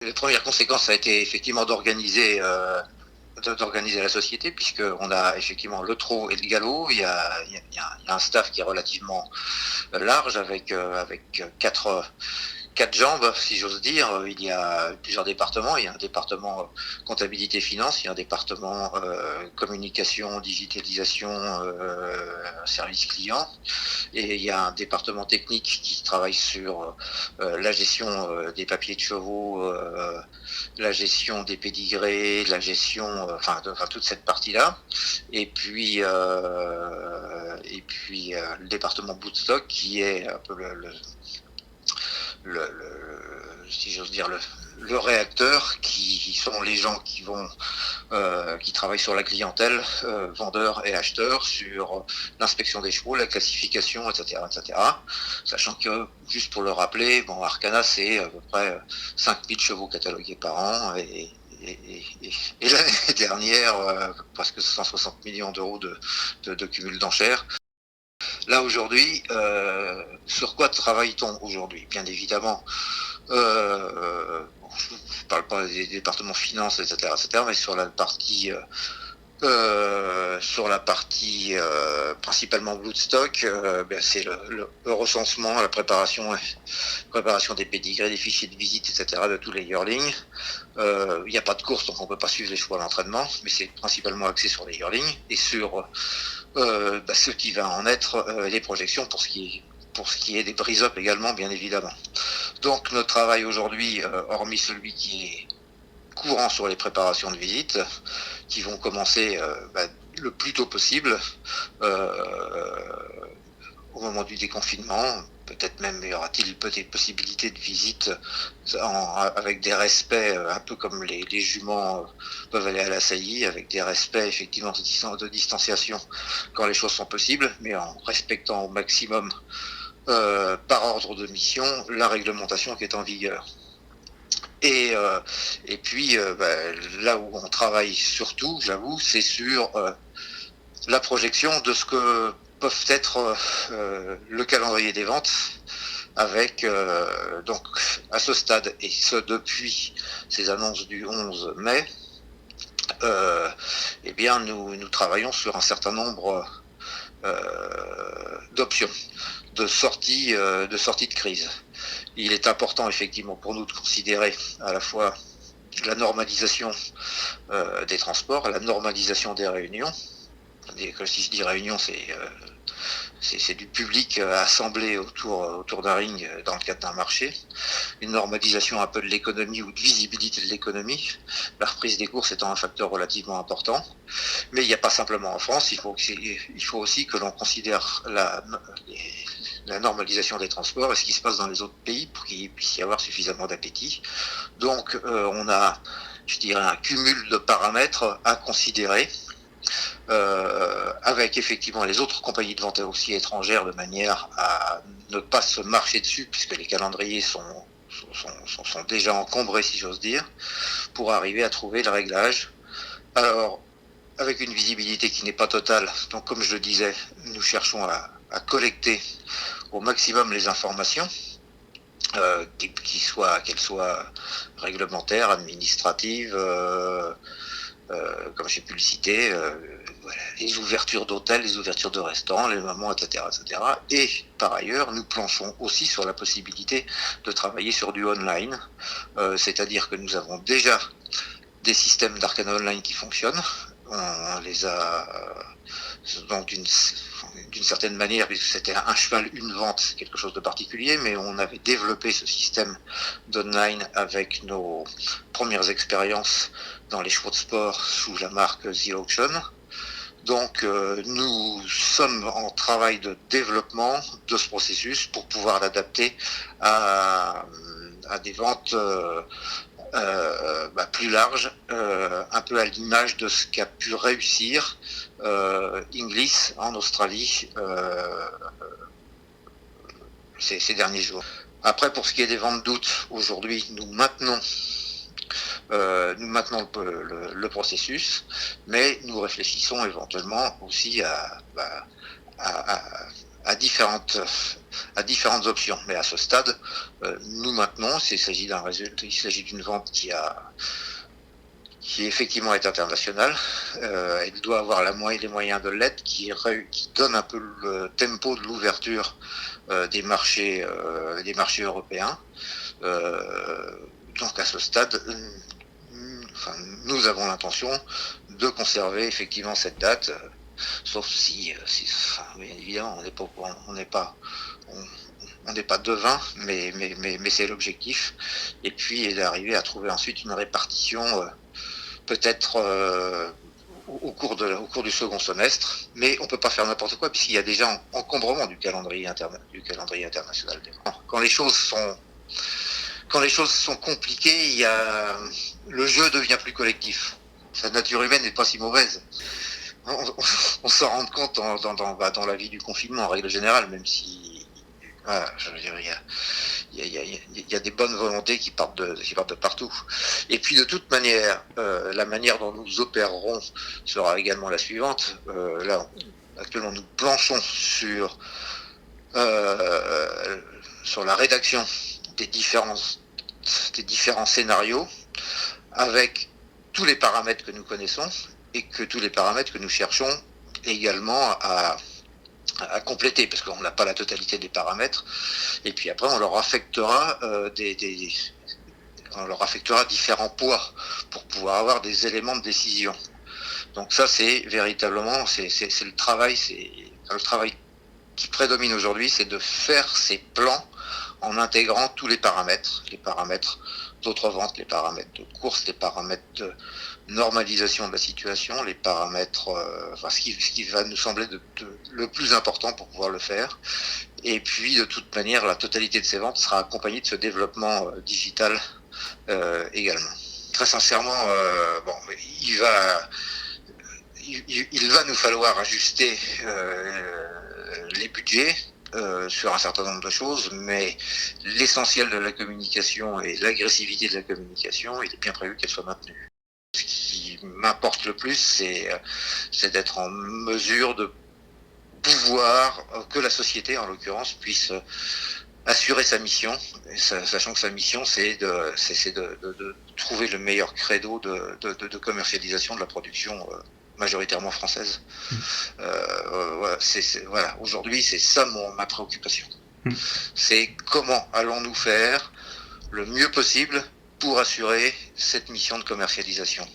La première conséquence a été effectivement d'organiser la société, puisqu'on a effectivement le trot et le galop. Il y a un staff qui est relativement large avec quatre jambes, si j'ose dire. Il y a plusieurs départements. Il y a un département comptabilité finance, il y a un département communication, digitalisation, service client, et il y a un département technique qui travaille sur la gestion des papiers de chevaux, la gestion des pédigrés, la gestion, toute cette partie-là. Et puis le département Bootstock, qui est un peu si j'ose dire, le réacteur, qui sont les gens qui travaillent sur la clientèle, vendeurs et acheteurs, sur l'inspection des chevaux, la classification, etc., etc. Sachant que, juste pour le rappeler, Arcana, c'est à peu près 5000 chevaux catalogués par an, et l'année dernière, presque 160 millions d'euros de cumul d'enchères. Là, aujourd'hui, sur quoi travaille-t-on aujourd'hui? Bien évidemment, je ne parle pas des départements finances, etc., etc., mais sur la partie principalement Bloodstock, c'est le recensement, la préparation des pédigrés, des fichiers de visite, etc., de tous les yearlings. Il n'y a pas de course, donc on ne peut pas suivre les chevaux à l'entraînement, mais c'est principalement axé sur les yearlings et sur ce qui va en être les projections pour ce qui est des brise-up également, bien évidemment. Donc notre travail aujourd'hui, hormis celui qui est courant sur les préparations de visite, qui vont commencer le plus tôt possible, au moment du déconfinement. Peut-être même y aura-t-il des possibilités de visite avec des respects, un peu comme les juments peuvent aller à la saillie, avec des respects effectivement de distanciation quand les choses sont possibles, mais en respectant au maximum, par ordre de mission, la réglementation qui est en vigueur. Et puis, là où on travaille surtout, j'avoue, c'est sur la projection de ce que peuvent être le calendrier des ventes, avec donc à ce stade, et ce depuis ces annonces du 11 mai, nous travaillons sur un certain nombre d'options de sortie de crise. Il est important effectivement pour nous de considérer à la fois la normalisation des transports, la normalisation des réunions. Si je dis réunion, c'est du public assemblé autour d'un ring dans le cadre d'un marché. Une normalisation un peu de l'économie ou de visibilité de l'économie, la reprise des courses étant un facteur relativement important. Mais il n'y a pas simplement en France, il faut aussi que l'on considère la normalisation des transports et ce qui se passe dans les autres pays pour qu'il puisse y avoir suffisamment d'appétit. Donc on a, je dirais, un cumul de paramètres à considérer, avec effectivement les autres compagnies de vente aussi étrangères, de manière à ne pas se marcher dessus, puisque les calendriers sont déjà encombrés, si j'ose dire, pour arriver à trouver le réglage. Alors, avec une visibilité qui n'est pas totale, donc comme je le disais, nous cherchons à collecter au maximum les informations, qu'elles soient réglementaires, administratives, comme j'ai pu le citer, voilà, les ouvertures d'hôtels, les ouvertures de restaurants, les moments, etc., etc. Et par ailleurs, nous planchons aussi sur la possibilité de travailler sur du online, c'est-à-dire que nous avons déjà des systèmes d'Arcana Online qui fonctionnent. On les a donc d'une certaine manière, puisque c'était un cheval, une vente, quelque chose de particulier, mais on avait développé ce système d'online avec nos premières expériences dans les chevaux de sport sous la marque The Auction. Donc nous sommes en travail de développement de ce processus pour pouvoir l'adapter à des ventes plus larges, un peu à l'image de ce qu'a pu réussir Inglis en Australie ces derniers jours. Après, pour ce qui est des ventes d'août, aujourd'hui, nous maintenons le processus, mais nous réfléchissons éventuellement aussi à à différentes options. Mais à ce stade, nous maintenons, il s'agit d'un résultat, il s'agit d'une vente qui effectivement est internationale. Elle doit avoir les moyens de l'être, qui donne un peu le tempo de l'ouverture des marchés européens. Donc à ce stade, nous avons l'intention de conserver effectivement cette date, sauf si bien évidemment, on n'est pas devin, mais c'est l'objectif. Et puis d'arriver à trouver ensuite une répartition, peut-être au cours du second semestre, mais on ne peut pas faire n'importe quoi puisqu'il y a déjà un encombrement du calendrier international. Quand les choses sont compliquées, le jeu devient plus collectif. Sa nature humaine n'est pas si mauvaise. On s'en rend compte dans la vie du confinement en règle générale, même si je veux dire, il y a des bonnes volontés qui partent de partout. Et puis de toute manière, la manière dont nous opérerons sera également la suivante. Là, actuellement, nous planchons sur la rédaction des différents scénarios avec tous les paramètres que nous connaissons et tous les paramètres que nous cherchons également à compléter, parce qu'on n'a pas la totalité des paramètres. Et puis après, on leur affectera différents poids pour pouvoir avoir des éléments de décision. Donc ça, c'est véritablement, c'est le travail qui prédomine aujourd'hui, c'est de faire ces plans en intégrant tous les paramètres d'autres ventes, les paramètres de course, les paramètres de normalisation de la situation, les paramètres, ce qui va nous sembler le plus important pour pouvoir le faire. Et puis, de toute manière, la totalité de ces ventes sera accompagnée de ce développement digital également. Très sincèrement, il va nous falloir ajuster les budgets sur un certain nombre de choses, mais l'essentiel de la communication et l'agressivité de la communication, il est bien prévu qu'elle soit maintenue. Ce qui m'importe le plus, c'est d'être en mesure de pouvoir, que la société en l'occurrence puisse assurer sa mission, sachant que sa mission c'est de trouver le meilleur credo de commercialisation de la production majoritairement française. Voilà, aujourd'hui c'est ça ma préoccupation. C'est comment allons-nous faire le mieux possible pour assurer cette mission de commercialisation.